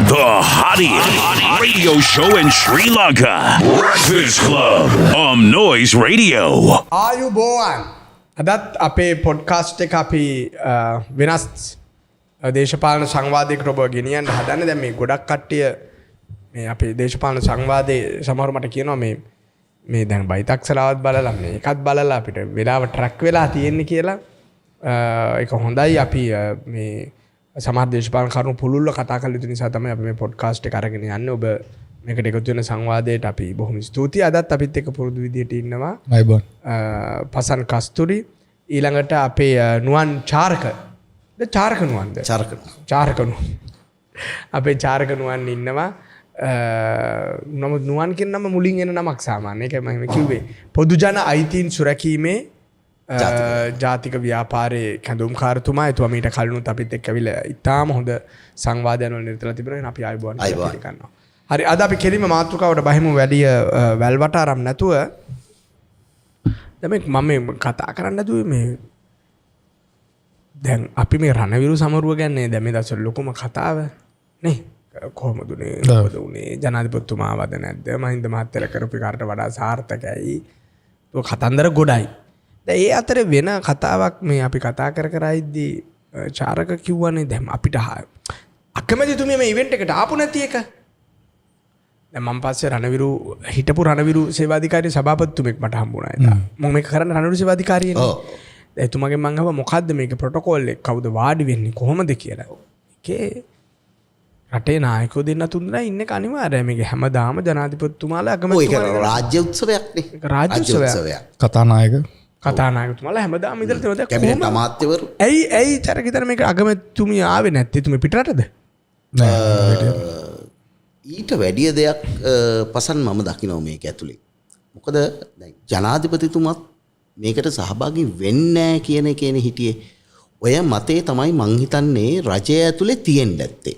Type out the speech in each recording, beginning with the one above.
The hottest radio show in Sri Lanka. Breakfast Club on Noise Radio. ආයුබෝවන් අදත් අපේ podcast එක අපි වෙනස් දේශපාලන සංවාදයකට ඔබ ගෙනියන්න හදන්නේ. දැන් මේ ගොඩක් කට්ටිය මේ අපේ දේශපාලන සංවාදයේ සමහර මට කියනවා මේ දැන් බයිතක්සලාවත් බලලා මේකත් බලලා අපිට වෙලාව ට්‍රැක් වෙලා තියෙන්නේ කියලා. ඒක හොඳයි. අපි මේ සමහර දේශපාලන කරුණු පුළුල්ව කතා කරලා යුතු නිසා තමයි අපි මේ පොඩ්කාස්ට් එක අරගෙන යන්නේ. ඔබ මේකට එකතු වෙන සංවාදයට අපි බොහොම ස්තුතියි. අදත් අපිත් එක්ක පුරුදු විදියට ඉන්නවා පසන් කස්තුරි, ඊළඟට අපේ නුවන් චාරක අපේ චාරක නුවන් ඉන්නවා. නමුත් නුවන් කියන නම මුලින් එන නමක් සාමාන්‍ය. ඒක මම කිව්වේ පොදු ජන අයිතීන් සුරැකීමේ ජාතික ව්‍යාපාරයේ කැඳවුම්කාරතුමා. එතුමා මීට කලිනුත් අපිත් එක්ක ඇවිල්ලා ඉතාම හොඳ සංවාදයන් වල නිරතලා තිබුණා. අපි ආයුබෝවන් කියනවා. හරි, අද අපි කෙලින්ම මාතෘකාවට බහිමු. වැඩි වැල්වටාරම් නැතුව දැන් මම කතා කරන්න නැතුව මේ දැන් අපි මේ රණවිරු සමරුව ගැන දැන් මේ දවස්වල ලොකුම කතාව නේ. කොහොමද උනේ ජනාධිපතිතුමා වද නැද්ද? මහින්ද මහත්තයලා කරපු කාර්ට වඩා සාර්ථකයි. ඒක කතන්දර ගොඩයි. දැන් ඒ අතරේ වෙන කතාවක් මේ අපි කතා කර ඉද්දී චාරක කිව්වනේ දැන් අපිට අකමැතිතුමිය මේ ඉවෙන්ට් එකට ආපු නැති එක. දැන් මම පස්සේ හිටපු රණවිරු සේවාධිකාරී සභාපතිතුමෙක් මට හම්බුණා. මම මේක කරන්න රණවිරු සේවාධිකාරියනේ. එතුමාගෙන් මම අහුවා මොකද්ද මේකේ ප්‍රොටෝකෝල් එක, කවුද වාඩි වෙන්නේ, කොහොමද කියලා. ඒකේ රටේ නායකයෝ දෙන්න තුන් දෙනා ඉන්න එක අනිවාර්යයි. මේක හැමදාම ජනාධිපතිතුමාලා අගමැතිතුමාලා ඒක රාජ්‍ය උත්සවයක් නේ. රාජ්‍ය උත්සවයක්. කතානායකතුමාලා හැමදාම ඉඳලා තියෙනවා. දැන් කැබිනට් අමාත්‍යවරු ඇයි චරකිතර මේක අගමැතිතුමිය ආවේ නැත්තේ? තුමේ පිටරටද? ඊට වැඩිය දෙයක් පසන් මම දකිනවා මේක ඇතුලේ. මොකද දැන් ජනාධිපතිතුමත් මේකට සහභාගී වෙන්නේ නැහැ කියන එකේනේ හිටියේ. ඔය මතේ තමයි මං හිතන්නේ රජය ඇතුලේ තියෙන්න ඇත්තේ.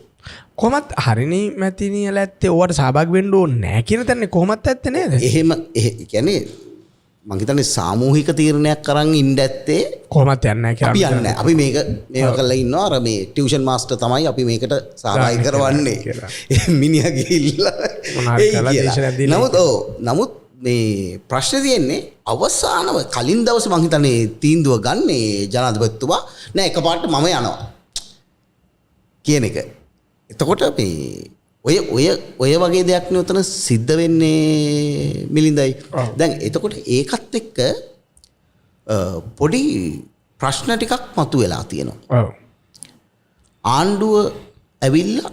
කොහොමත් හරිනේ මැතිනියලා ඇත්තේ ඕවට සහභාගී වෙන්න ඕනේ නැහැ කියන තැනනේ කොහොමත් ඇත්තේ නේද? එහෙම කියන්නේ මං හිතන්නේ සාමූහික තීරණයක් අරන් ඉන්න ඇත්තේ කොහොමත් යන්නේ නැහැ කියලා. අපි යන්නේ. අපි මේක කරලා ඉන්නවා. අර මේ ටියුෂන් මාස්ටර් තමයි අපි මේකට සහභාගී කරවන්නේ. මිනිහා ගිහිල්ලා නමුත් මේ ප්‍රශ්නේ තියෙන්නේ අවසානව කලින් දවසේ මං හිතන්නේ තීන්දුව ගන්නේ ජනාධිපතිතුමා නෑ එකපාරට මම යනවා කියන එක. එතකොට මේ ඔය වගේ දෙයක් නේ උතන සිද්ධ වෙන්නේ මිලින්දයි. දැන් එතකොට ඒකත් එක්ක පොඩි ප්‍රශ්න ටිකක් මතුවලා තියෙනවා. ආණ්ඩුව ඇවිල්ලා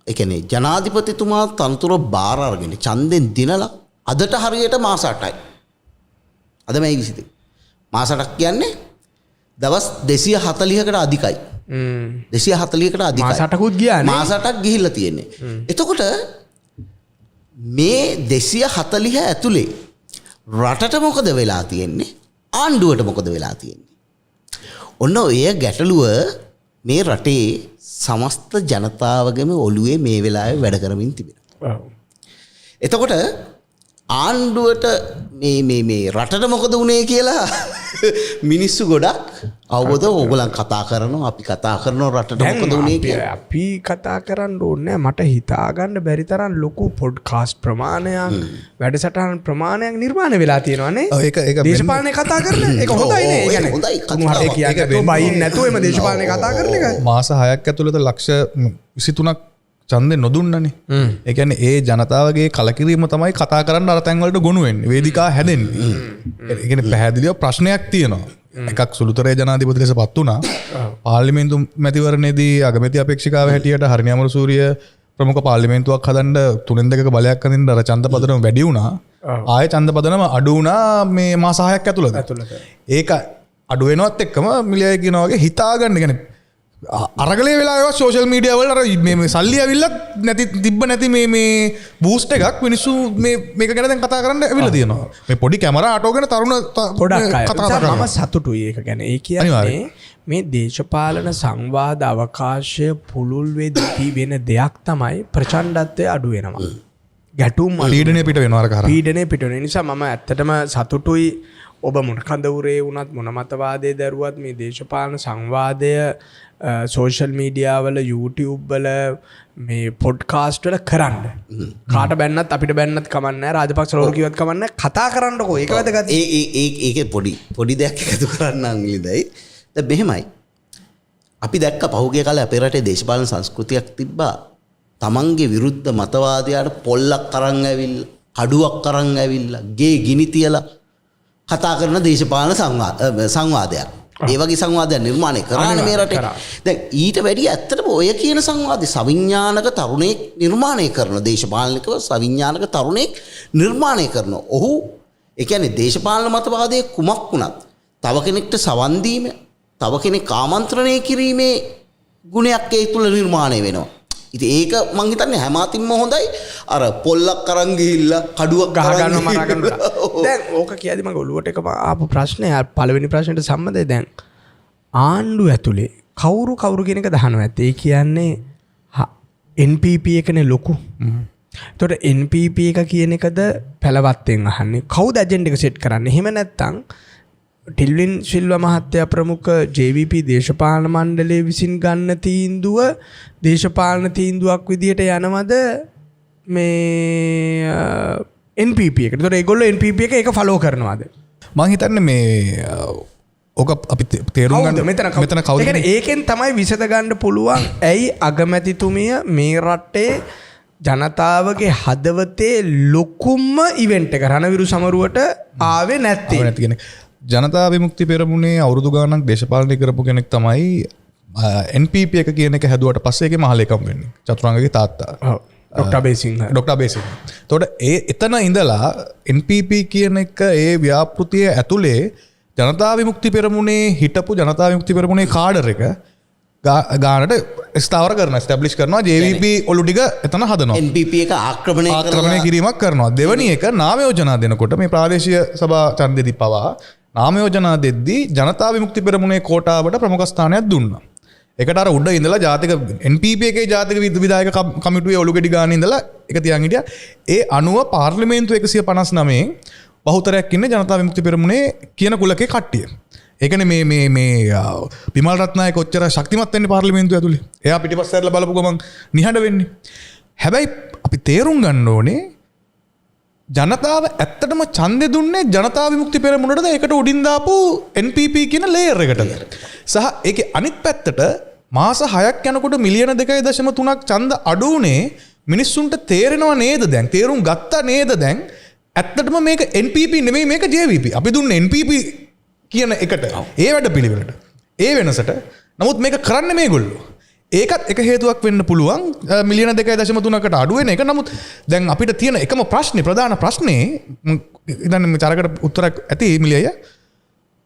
ඒ කියන්නේ ජනාධිපතිතුමා තනතුර බාර අරගෙන ඡන්දෙන් දිනලා අදට හරියට මාස 8යි. අද මේ 22. මාස 8ක් කියන්නේ දවස් 240කට අධිකයි. 240කට අධිකයි. මාස 8කුත් ගියානේ. මාස 8ක් ගිහිල්ලා තියෙන්නේ. එතකොට මේ 240 ඇතුලේ රටට මොකද වෙලා තියෙන්නේ? ආණ්ඩුවට මොකද වෙලා තියෙන්නේ? ඔන්න ඔය ගැටලුව මේ රටේ සමස්ත ජනතාවගේම ඔළුවේ මේ වෙලාවේ වැඩ කරමින් තිබෙනවා. එතකොට ආණ්ඩුවට මේ රටට මොකද වුනේ කියලා මිනිස්සු ගොඩක් අවබෝධ ඕගොල්ලන් කතා කරනවා. අපි කතා කරනවා රටට මොකද වුනේ කියලා. අපි කතා කරන්න ඕනේ. මට හිතා ගන්න බැරි තරම් ලොකු පොඩ්කාස්ට් ප්‍රමාණයක්, වැඩසටහන් ප්‍රමාණයක් නිර්මාණය වෙලා තියෙනවානේ. ඒක දේශපාලනේ කතා කරන එක හොඳයි නේ. ඒ කියන්නේ හොඳයි. මොහොතේ කියන්නේ බයින් නැතුව එම දේශපාලනේ කතා කරන එක. මාස 6ක් ඇතුළත ලක්ෂ 23ක් ඡන්දේ නොදුන්නනේ. ඒ කියන්නේ ඒ ජනතාවගේ කලකිරීම තමයි කතා කරන්න අර තැන් වලට ගොනු වෙන්නේ. වේදිකා හැදෙන්නේ. ඒ කියන්නේ පැහැදිලිව ප්‍රශ්නයක් තියෙනවා. එකක් සුළුතරේ ජනාධිපති ලෙස පත් වුණා. පාර්ලිමේන්තු මැතිවරණයේදී අගමැති අපේක්ෂිකාව හැටියට හරිනි අමරසූරිය ප්‍රමුඛ පාර්ලිමේන්තුවක් හදන්න 3 2ක බලයක් අඳින්න අර ඡන්ද පදනම වැඩි වුණා. ආයේ ඡන්ද පදනම අඩු වුණා මේ මාස 6ක් ඇතුළත. ඒක අඩු වෙනවත් එක්කම මිලියයි කියනවා වගේ හිතා ගන්න. කියන්නේ අරගලේ වෙලා සෝෂල් මීඩියා වල අර මේ සල්ලි ඇවිල්ලා නැති තිබ්බ නැති මේ බූස්ට් එකක් මිනිස්සු මේක ගැන දැන් කතා කරන්න ඇවිල්ලා තියෙනවා. මේ පොඩි කැමරා ආටෝ ගැන තරුණ ගොඩක් අය කතා කරනවා. මම සතුටුයි ඒක ගැන. ඒ කියන්නේ මේ දේශපාලන සංවාද අවකාශය පුළුල් වෙද්දී වෙන දෙයක් තමයි ප්‍රචණ්ඩත්වය අඩු වෙනවා. ගැටුම් පීඩනය පිට වෙනවා. පීඩනය පිට වෙන නිසා මම ඇත්තටම සතුටුයි ඔබ මොන කඳවුරේ වුණත් මොන මතවාදය දරුවත් මේ දේශපාලන සංවාදය සෝෂල් මීඩියාවල YouTube වල මේ පොඩ්කාස්ට් වල කරන්න. කාට බැන්නත් අපිට බැන්නත් කමක් නැහැ. රාජපක්ෂ ලෝරු කිව්වත් කමක් නැහැ. කතා කරන්නකෝ. ඒක වැදගත්. ඒකේ පොඩි දෙයක් එකතු කරන්න මිලිඳයි. දැන් මෙහෙමයි. අපි දැක්ක පහුගිය කාලේ අපේ රටේ දේශපාලන සංස්කෘතියක් තිබ්බා. තමන්ගේ විරුද්ධ මතවාදයට පොල්ලක් අරන් ඇවිල්ලා, කඩුවක් අරන් ඇවිල්ලා, ගේ ගිනි තියලා කතා කරන දේශපාලන සංවාදයක්. ඒ වගේ සංවාදයක් නිර්මාණය කරන්න මේ රටේ. දැන් ඊට වැඩිය ඇත්තටම ඔය කියන සංවාදේ සවිඥානික තරුණයෙක් නිර්මාණය කරන දේශපාලනිකව සවිඥානික තරුණයෙක් නිර්මාණය කරන. ඔහු ඒ කියන්නේ දේශපාලන මතවාදයේ කුමක් වුණත් තව කෙනෙක්ට සවන් දීම, තව කෙනෙක් ආමන්ත්‍රණය කිරීමේ ගුණයක් ඒ තුල නිර්මාණය වෙනවා. ඉතින් ඒක මං හිතන්නේ හැම අතින්ම හොඳයි. අර පොල්ලක් අරන් ගිහිල්ලා කඩුවක් ගහ ගන්නවා මරා ගන්නවා. දැන් ඕක කියද්දි මගේ ඔළුවට එක ආපු ප්‍රශ්නේ පළවෙනි ප්‍රශ්නෙට සම්බන්ධයි. දැන් ආණ්ඩුව ඇතුලේ කවුරු කියන එක දහනවා ඇත්ත. ඒ කියන්නේ NPP එකනේ ලොකු. එතකොට NPP එක කියන එකද පැලවත්තෙන් අහන්නේ. කවුද ඇජෙන්ඩා එක සෙට් කරන්නේ? එහෙම නැත්නම් ටිල්වින් සිල්වා මහත්තයා ප්‍රමුඛ JVP දේශපාලන මණ්ඩලය විසින් ගන්න තීන්දුව දේශපාලන තීන්දුවක් විදියට යනවද මේ NPP එකට? ඒතකොට ඒගොල්ලෝ NPP එක ඒක ෆලෝ කරනවද? මං හිතන්නේ මේ ඕක අපි තේරුම් ගන්න මෙතන කවුද? ඒ කියන්නේ ඒකෙන් තමයි විසඳ ගන්න පුළුවන්. ඇයි අගමැතිතුමිය මේ රටේ ජනතාවගේ හදවතේ ලොකුම ඉවෙන්ට් එක රණවිරු සමරුවට ආවේ නැත්තේ? ජනතා විමුක්ති පෙරමුණේ අවුරුදු ගානක් දේශපාලනය කරපු කෙනෙක් තමයි NPP එක කියන එක හැදුවට පස්සේ ඒකේ මහලේකම් වෙන්නේ. චතුරංගගේ තාත්තා. ඩොක්ටර් බේසිංහ. එතකොට එතන ඉඳලා NPP කියන එක ඒ ව්‍යාපෘතිය ඇතුලේ ජනතා විමුක්ති පෙරමුණේ හිටපු ජනතා විමුක්ති පෙරමුණේ කාඩර් එක ගානට ස්ථාවර කරනවා, ස්ටැබ්ලිෂ් කරනවා. JVP ඔලු ටික එතන හදනවා. NPP එක ආක්‍රමණය කිරීමක් කරනවා. දෙවැනි එක නාම යෝජනා දෙනකොට මේ ප්‍රාදේශීය සභා ඡන්දෙදි පවා නාම යෝජනා දෙද්දී ජනතා විමුක්ති පෙරමුණේ කෝටාවට ප්‍රමුඛ ස්ථානයක් දුන්නා. ඒකට අර උඩ ඉඳලා ජාතික NPP එකේ ජාතික විධායක කමිටුවේ ඔලුගෙඩි ගාන ඉඳලා එක තියන් හිටියා. ඒ අනුව පාර්ලිමේන්තු 159 බහුතරයක් ඉන්නේ ජනතා විමුක්ති පෙරමුණේ කියන කුලකේ කට්ටිය. ඒකනේ මේ විමල් රත්නායක කොච්චර ශක්තිමත් වෙන්නේ පාර්ලිමේන්තුව ඇතුලේ. එයා පිටිපස්ස ඇරලා බලපු ගමන් නිහඬ වෙන්නේ. හැබැයි අපි තේරුම් ගන්න ඕනේ ජනතාව ඇත්තටම ඡන්දෙ දුන්නේ ජනතා විමුක්ති පෙරමුණටද ඒකට උඩින් දාපු NPP කියන ලේයර් එකටද? සහ ඒකේ අනිත් පැත්තට මාස 6ක් යනකොට මිලියන 2.3ක් ඡන්ද අඩු උනේ මිනිස්සුන්ට තේරෙනව නේද දැන්? තේරුම් ගත්තා නේද දැන්? ඇත්තටම මේක NPP නෙමෙයි මේක JVP. අපි දුන්නේ NPP කියන එකට ඒ වැඩ පිළිවෙලට ඒ වෙනසට. නමුත් මේක කරන්නේ මේගොල්ලෝ. ඒකත් එක හේතුවක් වෙන්න පුළුවන් මිලියන 2.3කට අඩු වෙන එක. නමුත් දැන් අපිට තියෙන එකම ප්‍රශ්නේ ප්‍රධාන ප්‍රශ්නේ ඉතින් මේ චරකට උත්තරයක් ඇති මිලියය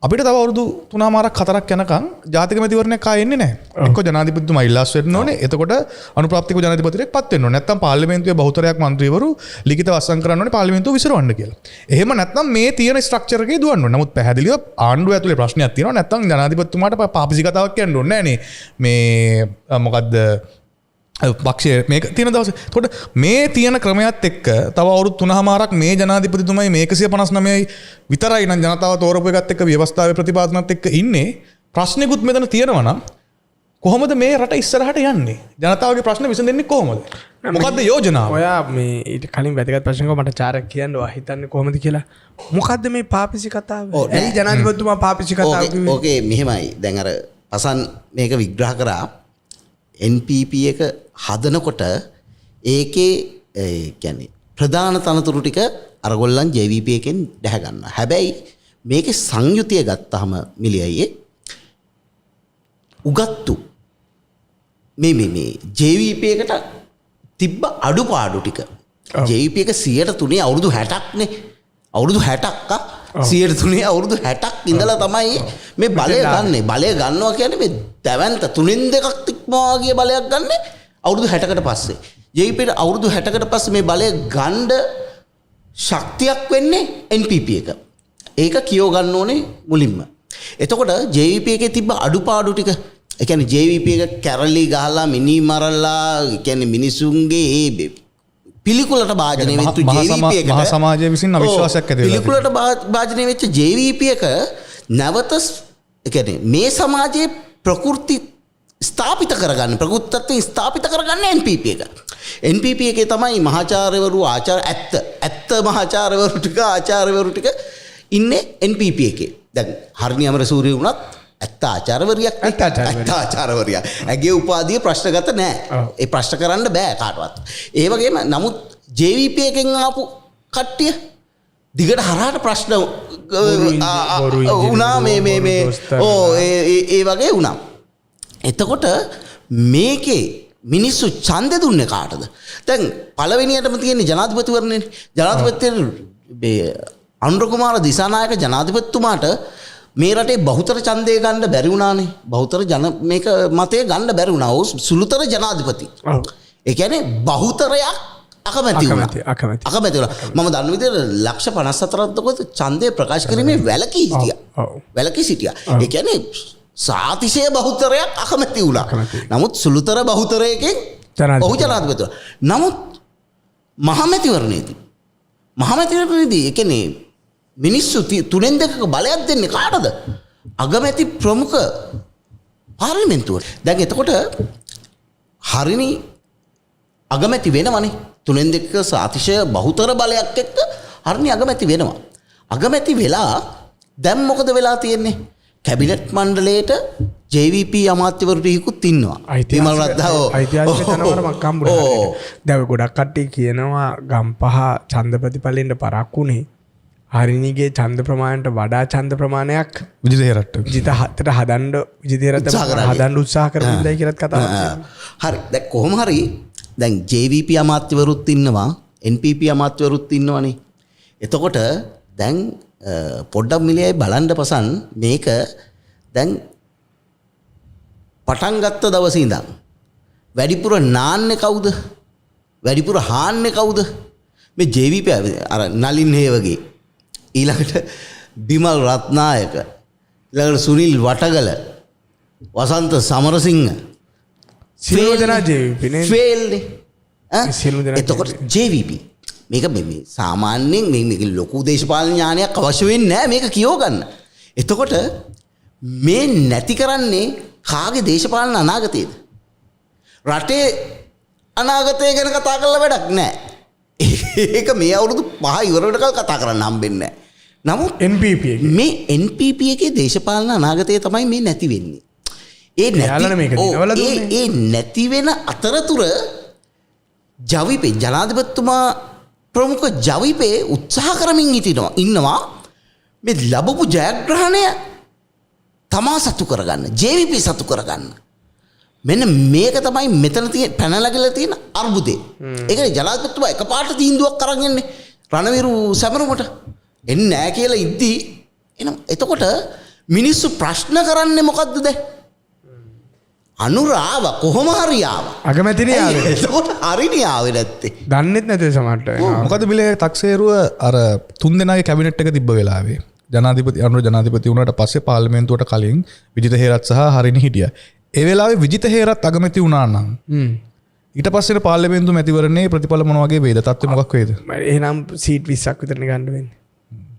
අපිට තව අවුරුදු 3මාරක් 4ක් යනකම් ජාතික මැතිවරණයක් ආයෙ එන්නේ නැහැ. එක්ක ජනාධිපතිතුමා ඉල්ලාස් වෙන්න ඕනේ. එතකොට අනුප්‍රාප්තික ජනාධිපතියෙක් පත් වෙන්න ඕනේ. නැත්නම් පාර්ලිමේන්තුවේ බහුතරයක් മന്ത്രിවරු ලිඛිත වස්සම් කරන්න ඕනේ පාර්ලිමේන්තුව විසිරවන්න කියලා. එහෙම නැත්නම් මේ තියෙන ස්ට්‍රක්චර් එකේ දුවන්න ඕනේ. නමුත් පැහැදිලිව ආණ්ඩුව ඇතුලේ ප්‍රශ්නයක් තියෙනවා. නැත්නම් ජනාධිපතිතුමාට පාපසි කතාවක් කියන්න ඕනේ නැහැ නේ. මේ මොකද්ද පක්ෂය මේක තියෙන දවසේ. එතකොට මේ තියෙන ක්‍රමයක් එක්ක තව අවුරුදු 3මාරක් මේ ජනාධිපතිතුමයි මේ 159යි විතරයි නම් ජනතාව තෝරපු එකත් එක්ක ව්‍යවස්ථාවේ ප්‍රතිපාදනත් එක්ක ඉන්නේ. ප්‍රශ්නෙකුත් මෙතන තියෙනවා නම් කොහොමද මේ රට ඉස්සරහට යන්නේ? ජනතාවගේ ප්‍රශ්න විසඳෙන්නේ කොහොමද? මොකද්ද යෝජනාව? ඔයා මේ ඊට කලින් වැදගත් ප්‍රශ්නයක් මට චාරක් කියන්න ඔයා හිතන්නේ කොහොමද කියලා. මොකද්ද මේ පාපසි කතාව? ඇයි ජනාධිපතිතුමා පාපසි කතාව කිව්වේ? ඕකේ මෙහෙමයි. දැන් අර පසන් මේක විග්‍රහ කරා NPP එක හදනකොට ඒකේ කියන්නේ ප්‍රධාන තනතුරු ටික අරගොල්ලන් JVP එකෙන් දැහ ගන්නවා. හැබැයි මේකේ සංයුතිය ගත්තාම මිලියයේ උගත්තු මේ JVP එකට තිබ්බ අඩුපාඩු ටික JVP එක 103 අවුරුදු 60ක් නේ. අවුරුදු 60ක් 103 අවුරුදු 60ක් ඉඳලා තමයි මේ බලය ගන්නෙ. බලය ගන්නවා කියන්නේ මේ දැවැන්ත 3න් 2ක් තික්මවා ගිය බලයක් ගන්න අවුරුදු 60කට පස්සේ. JVP අවුරුදු 60කට පස්සේ මේ බලය ගන්න ශක්තියක් වෙන්නේ NPP එක. ඒක කියව ගන්න ඕනේ මුලින්ම. එතකොට JVP එකේ තිබ්බ අඩුපාඩු ටික ඒ කියන්නේ JVP එක කැරලි ගහලා මිනි මරලා ඒ කියන්නේ මිනිසුන්ගේ පිළිකුලට භාජනය වෙච්ච මහා JVP එකට මහා සමාජය විසින් අවිශ්වාසයක් ඇති වෙලා පිළිකුලට භාජනය වෙච්ච JVP එක නැවත ඒ කියන්නේ මේ සමාජයේ ප්‍රකෘති ස්ථාපිත කරගන්න ප්‍රකෘතිත්වය ස්ථාපිත කරගන්න NPP එක. NPP එකේ තමයි මහාචාර්යවරු ඇත්ත මහාචාර්යවරු ටික ආචාර්යවරු ටික ඉන්නේ NPP එකේ. දැන් හරිනි අමරසූරිය වුණත් ඇත්ත ආචාර්යවරියක් ඇත්ත ආචාර්යවරියක්. ඇගේ උපාධිය ප්‍රශ්නගත නැහැ. ඒ ප්‍රශ්න කරන්න බෑ කාටවත්. ඒ වගේම නමුත් JVP එකෙන් ආපු කට්ටිය දිගට හරහාට ප්‍රශ්න වුණා මේ ඒ වගේ වුණා. එතකොට මේකේ මිනිස්සු ඡන්දෙ දුන්නේ කාටද? දැන් පළවෙනියටම තියෙන්නේ ජනාධිපතිවරණනේ. ජනාධිපතිවරණේ අනුර කුමාර දිසානායක ජනාධිපතිතුමාට මේ රටේ බහුතර ඡන්දය ගන්න බැරි වුණානේ. බහුතර මේක මතය ගන්න බැරි වුණා. ඕ සුළුතර ජනාධිපති. ඒ කියන්නේ බහුතරයක් අකමැති වුණා. අකමැති වුණා. මම දන්න විදිහට 54,000ක් ඡන්දය ප්‍රකාශ කිරීමේ වැලකී සිටියා. ඒ කියන්නේ සාතිශය බහුතරයක් අකමැති වුණා. නමුත් සුළුතර බහුතරයකින් ඔහු ජනාධිපති වුණා. නමුත් මහමැතිවරණයේදී ඒ කියන්නේ මිනිස්සු 3/2ක බලයක් දෙන්නේ කාටද? අගමැති ප්‍රමුඛ පාර්ලිමේන්තුවට. දැන් එතකොට හරිනි අගමැති වෙනවනේ. 3/2ක සාතිශය බහුතර බලයක් එක්ක හරිනි අගමැති වෙනවා. අගමැති වෙලා දැන් මොකද වෙලා තියෙන්නේ? කැබිනට් මණ්ඩලයට JVP අමාත්‍යවරු ටිකකුත් ඉන්නවා. විමල් රත්නාව ඓතිහාසික ජනවරමක් හම්බුණා. දැන් ගොඩක් කට්ටිය කියනවා ගම්පහ ඡන්ද ප්‍රතිඵලෙන්ද පරක්කුනේ. හරිනිගේ ඡන්ද ප්‍රමාණයට වඩා ඡන්ද ප්‍රමාණයක් විජිත හතට හදන්න උත්සාහ කරපු ඉඳයි කියලාත් කතාවක් තියෙනවා. හරි. දැන් කොහොම හරි දැන් JVP අමාත්‍යවරුත් ඉන්නවා, NPP අමාත්‍යවරුත් ඉන්නවනේ. එතකොට දැන් පොඩ්ඩක් මිලියයි බලන්න පසන් මේක දැන් පටන් ගත්ත දවසේ ඉඳන් වැඩිපුර නාන්නේ කවුද? වැඩිපුර හාන්නේ කවුද? මේ JVP අර නලින් හේවගේ ඊළඟට බිමල් රත්නායක ඊළඟට සුනිල් වටගල වසන්ත සමරසිංහ සියලු දෙනා JVP නේ ෆේල්නේ එතකොට JVP මේක මේ සාමාන්‍යයෙන් මේක ලොකු දේශපාලන ඥානයක් අවශ්‍ය වෙන්නේ නැහැ මේක කියව ගන්න. එතකොට මේ නැති කරන්නේ කාගේ දේශපාලන අනාගතයේද? රටේ අනාගතය ගැන කතා කරලා වැඩක් නැහැ. ඒක මේ අවුරුදු 5 ඉවර වෙනකල් කතා කරන්න හම්බෙන්නේ නැහැ. නමුත් NPP මේ NPP එකේ දේශපාලන අනාගතය තමයි මේ නැති වෙන්නේ. ඒ නැති වෙන අතරතුර ජවිපේ ජනාධිපතිතුමා ප්‍රමුඛ ජවිපේ උත්සාහ කරමින් ඉන්නවා මේ ලැබපු ජයග්‍රහණය තමා සතු කරගන්න, JVP සතු කරගන්න. මෙන්න මේක තමයි මෙතන තියෙන පැනලගලා තියෙන අර්බුදේ. ඒකනේ ජනාධිපතිතුමා එකපාරට තීන්දුවක් අරන් එන්නේ රණවිරු සැමරුමට. එන්නේ නැහැ කියලා ඉද්දි එනම් එතකොට මිනිස්සු ප්‍රශ්න කරන්නේ මොකද්ද දැන්? අනුරාව කොහොම හරි ආවා. අගමැතිනේ ආවේ. එතකොට හරිනේ ආවේ නැත්තේ. දන්නෙත් නැතේ සමහරට. මොකද බිලේ තක්සේරුව අර 3 දෙනාගේ කැබිනට් එක තිබ්බ වෙලාවේ ජනාධිපති අනුර ජනාධිපති වුණාට පස්සේ පාර්ලිමේන්තුවට කලින් විජිත හේරත් සහ හරිනි හිටියා. ඒ වෙලාවේ විජිත හේරත් අගමැති වුණා නම් ඊට පස්සේ පාර්ලිමේන්තු මැතිවරණයේ ප්‍රතිඵල මොන වගේ වේද? තත්ත්වය මොකක් වේද? එහෙනම් සීට් 20ක් විතරනේ ගන්න වෙන්නේ.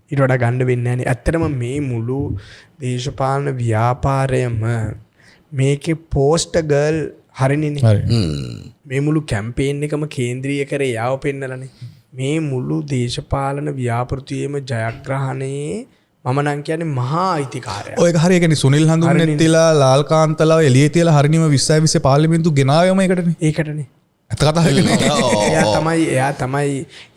ඊට වඩා ගන්න වෙන්නේ නැහැ නේ. ඇත්තටම මේ මුළු දේශපාලන ව්‍යාපාරයම මේකේ පෝස්ට් ගර්ල් හරිනිනේ. මේ මුළු කැම්පේන් එකම කේන්ද්‍රීය කරේ යාව පෙන්නලානේ. මේ මුළු දේශපාලන ව්‍යාපෘතියේම ජයග්‍රහණයේ මම නම් කියන්නේ මහා අයිතිකාරයා. ඔය හරිය කියන්නේ සුනිල් හඳුන්නෙත්තිලා ලාල් කාන්තලා එළියේ තියලා හරිනිම 20 පාර්ලිමේන්තු ගෙනාවම ඒකටනේ. ඒකටනේ. ඇත්ත කතා කියන්නේ. එයා තමයි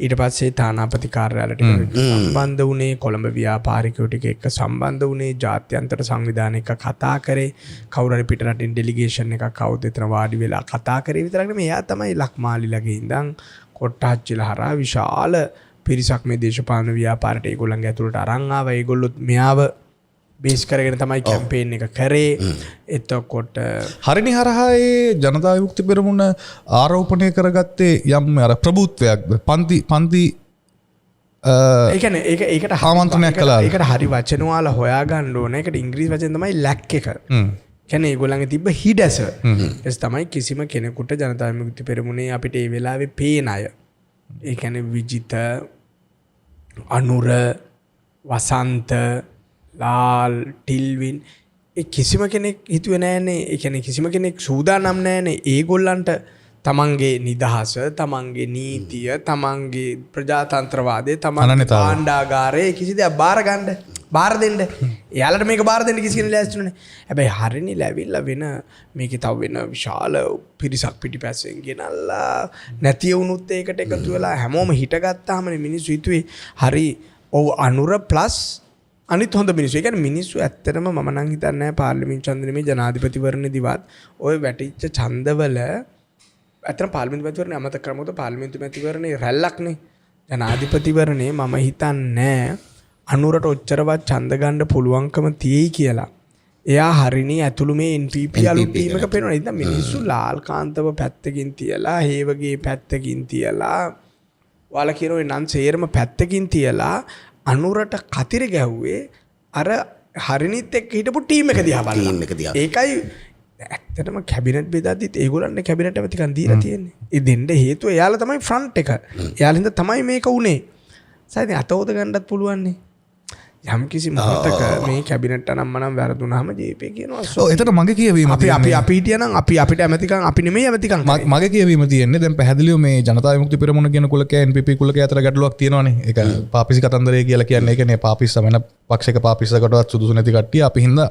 ඊට පස්සේ තානාපති කාර්යාලයට සම්බන්ධ වුණේ, කොළඹ ව්‍යාපාරිකයෝ ටික එක්ක සම්බන්ධ වුණේ, ජාත්‍යන්තර සංවිධාන එක කතා කරේ, කවුරු හරි පිටරටින් ඩෙලිගේෂන් එකක් આવුත් එතන වාඩි වෙලා කතා කරේ විතරක් නෙමෙයි. එයා තමයි ලක්මාලිලගේ ඉඳන් කොට්ටාච්චිලා හරහා විශාල පිරිසක් මේ දේශපාලන ව්‍යාපාරයට ඒගොල්ලන්ගේ ඇතුළට අරන් ආවා. ඒගොල්ලොත් මෙයාව බේස් කරගෙන තමයි කැම්පේන් එක කරේ. එතකොට හරිනි හරහා ඒ ජනතා විමුක්ති පෙරමුණ ආරෝපණය කරගත්තේ යම් අර ප්‍රභූත්වයක්ද? පන්ති ඒ කියන්නේ ඒකට ආමන්ත්‍රණයක් කළා. ඒකට හරි වචන වල හොයාගන්න ඕන. ඒකට ඉංග්‍රීසි වචන තමයි ලැක් එක. කියන්නේ ඒගොල්ලන්ගේ තිබ්බ හිඩැස. එස් තමයි කිසිම කෙනෙකුට ජනතා විමුක්ති පෙරමුණේ අපිට ඒ වෙලාවේ පේන අය ඒ කියන්නේ විජිත, අනුර, වසන්ත, ලාල්, ටිල්වින් ඒ කිසිම කෙනෙක් හිතුවේ නෑනේ. ඒ කියන්නේ කිසිම කෙනෙක් සූදානම් නෑනේ ඒගොල්ලන්ට තමන්ගේ නිදහස, තමන්ගේ නීතිය, තමන්ගේ ප්‍රජාතන්ත්‍රවාදය, තමන්ගේ භාණ්ඩාගාරය කිසි දෙයක් බාර දෙන්න. එයාලට මේක බාර දෙන්න කිසි කෙනෙක් ලෑස්ති නෑ. හැබැයි හරිනේ ලැබිලා වෙන මේකේ තව වෙන විශාල පිරිසක් පිටිපස්සෙන් ගෙනල්ලා නැති වුණුත් ඒකට එකතු වෙලා හැමෝම හිටගත්තාමනේ මිනිස්සු හිතුවේ හරි ඔව් අනුර ප්ලස් අනිත් හොඳ මිනිස්සු. ඒ කියන්නේ මිනිස්සු ඇත්තටම මම නම් හිතන්නේ නැහැ පාර්ලිමේන්තු ඡන්ද නෙමෙයි ජනාධිපතිවරණේදීවත් ඔය වැටිච්ච ඡන්දවල ඇත්තටම පාර්ලිමේන්තු මැතිවරණේ අමතක කරා. මොකද පාර්ලිමේන්තු මැතිවරණේ රැල්ලක්නේ. ජනාධිපතිවරණේ මම හිතන්නේ අනුරට ඔච්චරවත් ඡන්ද ගන්න පුළුවන්කම තියෙයි කියලා. එයා හරිනේ ඇතුළු මේ NPP අලුත් ටීම් එක පේනවා. ඉතින් මිනිස්සු ලාල්කාන්තව පැත්තකින් තියලා, හේවගේ පැත්තකින් තියලා, ඔයාලා කියන ඔය නන් සේරම පැත්තකින් තියලා අනුරට කතිර ගැහුවේ අර හරිනිත් එක්ක හිටපු ටීම් එක දිහා බලලා. ඒකයි ඇත්තටම කැබිනට් බෙදද්දිත් ඒගොල්ලන්ට කැබිනට් ඇමතිකම් දීලා තියෙන්නේ. ඒ දෙන්න හේතුව එයාලා තමයි ෆ්‍රන්ට් එක. එයාලින්ද තමයි මේක උනේ. සයිද අතෝද ගන්නත් පුළුවන් නේ. යම් කිසි මොහොතක මේ කැබිනට් අනම්මනම් වැරදුනහම ජීපී කියනවා. ඔව් එතන මගේ කියවීම අපි හිටියනම් අපිට ඇමතිකම් අපි නෙමෙයි ඇමතිකම්. මගේ කියවීම තියෙන්නේ දැන් පැහැදිලිව මේ ජනතා විමුක්ති පෙරමුණ කියන කුලකයේ NPP කුලකයේ අතර ගැටලුවක් තියෙනවානේ. ඒක පාපිසි කතන්දරය කියලා කියන්නේ ඒකනේ පාපිස්ස වෙන පක්ෂයක පාපිස්සකටවත් සුදුසු නැති කට්ටිය අපි හින්දා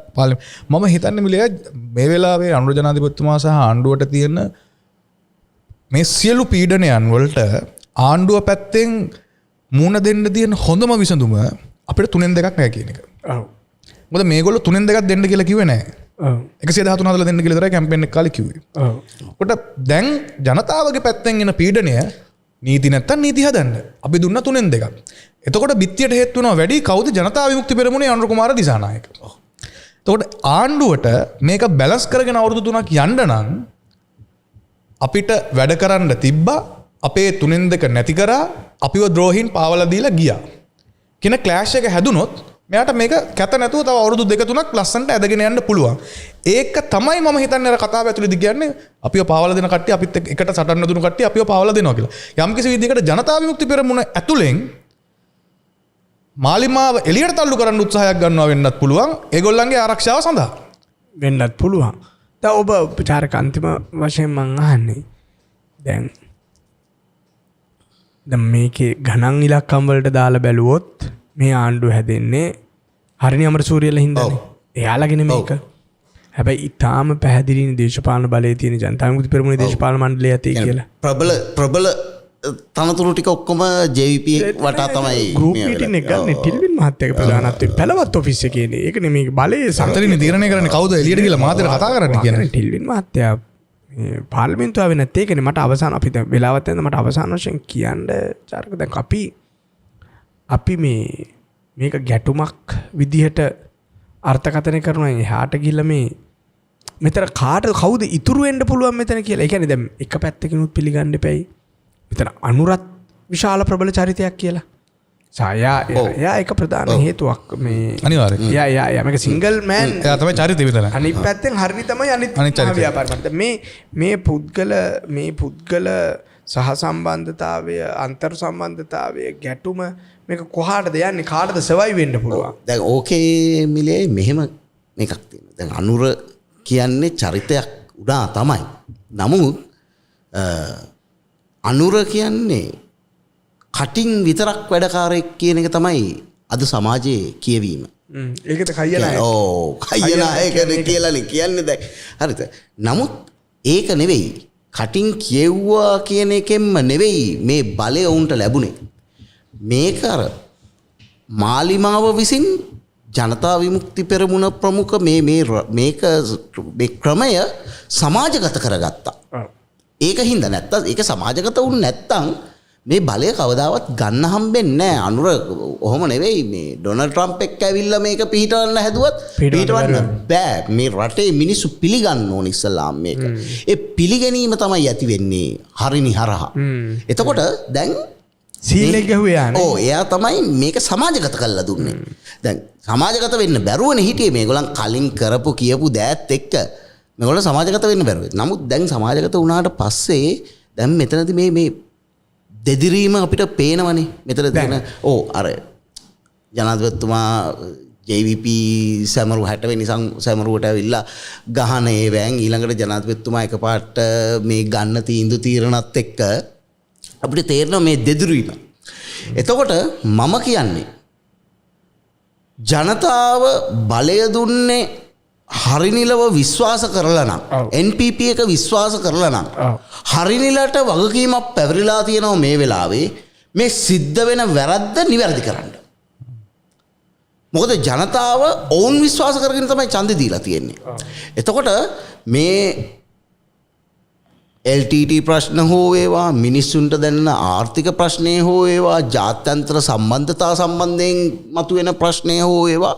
මම හිතන්නේ මිලිය මේ වෙලාවේ අනුර ජනාධිපතිතුමා සහ ආණ්ඩුවට තියෙන මේ සියලු පීඩනයන් වලට ආණ්ඩුව පැත්තෙන් මුණ දෙන්න තියෙන හොඳම විසඳුම අපිට 3න් 2ක් නැහැ කියන එක. ඔව්. මොකද මේගොල්ලෝ 3න් 2ක් දෙන්න කියලා කිව්වේ නැහැ. ඔව්. 113 හදලා දෙන්න කියලා විතරයි කැම්පේන් එක කාලේ කිව්වේ. ඔව්. කොට දැන් ජනතාවගේ පැත්තෙන් එන පීඩනය නීති නැත්තම් නීති හදන්න. අපි දුන්න 3න් 2ක්. එතකොට බිත්තියට හේතු වෙනවා වැඩි කවුද ජනතා විමුක්ති පෙරමුණේ අනුර කුමාර දිසානායක. ඔව්. එතකොට ආණ්ඩුවට මේක බැලන්ස් කරගෙන අවුරුදු 3ක් යන්න නම් අපිට වැඩ කරන්න තිබ්බා. අපේ 3න් 2 නැති කරා අපිව ද්‍රෝහීන් පාවලා දීලා ගියා. කියන ක්ලෑෂ් එක හැදුනොත් මෙයාට මේක කැත නැතුව තව අවුරුදු 2-3ක් ලස්සනට ඇදගෙන යන්න පුළුවන්. ඒක තමයි මම හිතන්නේ අර කතාව ඇතුළේදී කියන්නේ අපිව පාවලා දෙන කට්ටිය අපිත් එකට සටන් දුණු කට්ටිය අපිව පාවලා දෙනවා කියලා. යම් කිසි විදිහකට ජනතා විමුක්ති පෙරමුණ ඇතුළෙන් මාලිමාව එළියට තල්ලු කරන්න උත්සාහයක් ගන්නවා වෙන්නත් පුළුවන්. ඒගොල්ලන්ගේ ආරක්ෂාව සඳහා වෙන්නත් පුළුවන්. දැන් ඔබ විචාරක අන්තිම වශයෙන් මම අහන්නේ දැන් මේකේ ගණන් ඉලක්කම් වලට දාලා බැලුවොත් මේ ආණ්ඩුව හැදෙන්නේ හරිනි අමරසූරියලා හින්දානේ. එයාලගෙන මේක. හැබැයි ඊටාම පැහැදිලිනේ දේශපාලන බලයේ තියෙන ජනතා විමුක්ති පෙරමුණේ දේශපාලන මණ්ඩලය ඇතේ කියලා. ප්‍රබල තනතුරු ටික ඔක්කොම JVP වටා තමයි ගෲප් මීටින් එක ගන්න ටිල්වින් මහත්තයාගේ ප්‍රධානත්වයෙන් පැලවත් ඔෆිස් එකේ ඉන්නේ. ඒකනේ මේක බලයේ සම්තරිනේ තීරණය කරන්නේ කවුද එළියට ගිහලා මාතර කතා කරන්නේ කියන්නේ. ටිල්වින් මහත්තයා පාර්ලිමේන්තුව ආවේ නැත්තේ ඒකනේ මට අවසාන අපි දැන් වෙලාවත් යන මට අවසාන වශයෙන් කියන්න චාරක දැන් අපි මේක ගැටුමක් විදිහට අර්ථකථනය කරනවා. එහාට ගිහිල්ලා මෙතන කවුද ඉතුරු වෙන්න පුළුවන් මෙතන කියලා. ඒ කියන්නේ දැන් එක පැත්තකිනුත් පිළිගන්න එපැයි. මෙතන අනුරත් විශාල ප්‍රබල චරිතයක් කියලා. යා එක ප්‍රධාන හේතුවක් මේ අනිවාර්යයෙන්. යා මේක සිංගල් මෑන්. එයා තමයි චරිතය විතර. අනිත් පැත්තෙන් හරිනි තමයි අනිත් ව්‍යාපාරපත. මේ පුද්ගල සහ සම්බන්ධතාවය, අන්තර් සම්බන්ධතාවය, ගැටුම මේක කොහාටද යන්නේ? කාටද සර්වයිව් වෙන්න පුළුවන්? දැන් ඕකේ මිලේ මෙහෙම මේකක් තියෙනවා. දැන් අනුර කියන්නේ චරිතයක් උනා තමයි. නමුත් අනුර කියන්නේ කටින් විතරක් වැඩකාරයෙක් කියන එක තමයි අද සමාජයේ කියවීම. ඒකද කයනායක. ඔව් කයනායකනේ කියලානේ කියන්නේ දැන්. හරිද? නමුත් ඒක නෙවෙයි. කටින් කියවුවා කියන එකෙන්ම නෙවෙයි මේ බලය උන්ට ලැබුණේ. මේක අර මාලිමාව විසින් ජනතා විමුක්ති පෙරමුණ ප්‍රමුඛ මේක ක්‍රමය සමාජගත කරගත්තා. ඒක හින්දා නැත්තම් ඒක සමාජගත වුණ නැත්තම් මේ බලය කවදාවත් ගන්න හම්බෙන්නේ නැහැ. අනුර ඔහොම නෙවෙයි මේ ඩොනල්ඩ් ට්‍රම්ප් එක්ක ඇවිල්ලා මේක පිටවන්න හැදුවත් පිටවන්න බෑ. මේ රටේ මිනිස්සු පිළිගන්න ඕන ඉස්සලාම් මේක. ඒ පිළිගැනීම තමයි ඇති වෙන්නේ හරිනි හරහා. එතකොට දැන් සීල් එක ගහුවේ යන්නේ. ඔව් එයා තමයි මේක සමාජගත කරලා දුන්නේ. දැන් සමාජගත වෙන්න බැරුවනේ හිටියේ මේගොල්ලන් කලින් කරපු කියපු දෑත් එක්ක මේගොල්ලෝ සමාජගත වෙන්න බැරුව. නමුත් දැන් සමාජගත වුණාට පස්සේ දැන් මෙතනදී මේ දෙදිරීම අපිට පේනවනේ මෙතන තියෙන අර ජනාධිපතිතුමා JVP සැමරු 60 වෙනි සැමරුවට ඇවිල්ලා ගහන ඒවෑන් ඊළඟට ජනාධිපතිතුමා එකපාරට මේ ගන්න තීන්දුව තීරණත් එක්ක අපිට තේරෙනවා මේ දෙදිරීම. එතකොට මම කියන්නේ ජනතාව බලය දුන්නේ හරිනිලව විශ්වාස කරලා නම් NPP එක විශ්වාස කරලා නම් හරිනිලට වගකීමක් පැවරිලා තියෙනවා මේ වෙලාවේ මේ සිද්ධ වෙන වැරද්ද නිවැරදි කරන්න. මොකද ජනතාව ඔවුන් විශ්වාස කරගෙන තමයි ඡන්දෙ දීලා තියෙන්නේ. එතකොට මේ LTT ප්‍රශ්න හෝ වේවා මිනිස්සුන්ට දැනෙන ආර්ථික ප්‍රශ්නේ හෝ වේවා ජාත්‍යන්තර සම්බන්ධතා සම්බන්ධයෙන් මතුවෙන ප්‍රශ්නය හෝ වේවා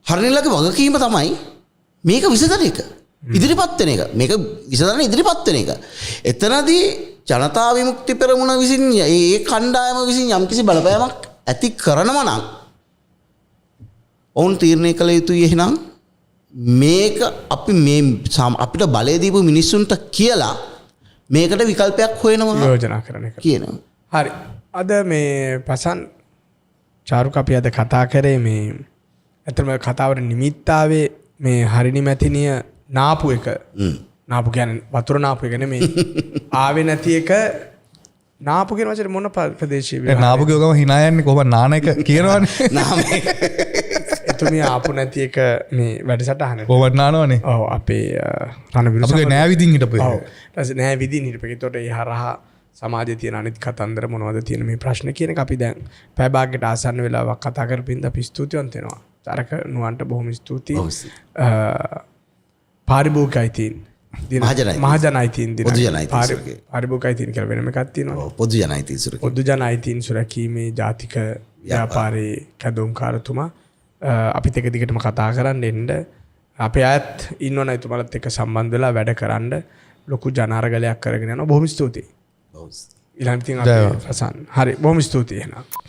හරිනිලගේ වගකීම තමයි මේක විසඳන එක. ඉදිරිපත් වෙන එක. මේක විසඳන ඉදිරිපත් වෙන එක. එතනදී ජනතා විමුක්ති පෙරමුණ විසින් ඒ කණ්ඩායම විසින් යම්කිසි බලපෑමක් ඇති කරනවා නම් ඔවුන් තීරණය කළ යුතුයි එහෙනම් මේක අපි මේ අපිට බලය දීපු මිනිස්සුන්ට කියලා මේකට විකල්පයක් හොයනවා යෝජනා කරන එක කියනවා. හරි. අද මේ පසන් චාරුක අපි අද කතා කරේ මේ ඇත්තම කතාවට නිමිත්තාවේ මේ හරිනි මැතිනිය නාපු එක. නාපු කියන්නේ වතුර නාපු එක නෙමෙයි. ආවේ නැති එක නාපු කියන වචනේ මොන ප්‍රදේශයේ නාපු කියවම hina යන්නේ කොහොම නාන එක කියනවනේ. නාමේ එතුමිය ආපු නැති එක මේ වැඩසටහන. කොහොමද නානවනේ? ඔව් අපේ රණවිරු අපේ නෑ විදිහින් හිටපු එක. ඔව්. ඊට නෑ විදිහින් හිටපු එක. ඒතකොට ඒ හරහා සමාජයේ තියෙන අනිත් කතන්දර මොනවද තියෙන මේ ප්‍රශ්න කියන එක අපි දැන් පැය භාගයකට ආසන්න වෙලාවක් කතා කරපින්ද අපි ස්තුතිවන්ත වෙනවා. තරක නුවන්ට බොහොම ස්තුතියි. පාරිභෝගික අයිතීන් මහජන අයිතීන් දින පාරිභෝගික අයිතීන් කියලා වෙනම එකක් තියෙනවා. පොදු ජන අයිතීන් සුරකීම. පොදු ජන අයිතීන් සුරකීමේ ජාතික ව්‍යාපාරයේ කැඳවුම්කාරතුමා අපිත් එක දිගටම කතා කරන්න එන්න අපේ අයත් ඉන්නවනේ එතුමාලත් එක්ක සම්බන්ධ වෙලා වැඩ කරන්න ලොකු ජනාරගලයක් කරගෙන යනවා. බොහොම ස්තුතියි. ඊළඟ ඉතින් අපි ප්‍රසන්න. හරි බොහොම ස්තුතියි එහෙනම්.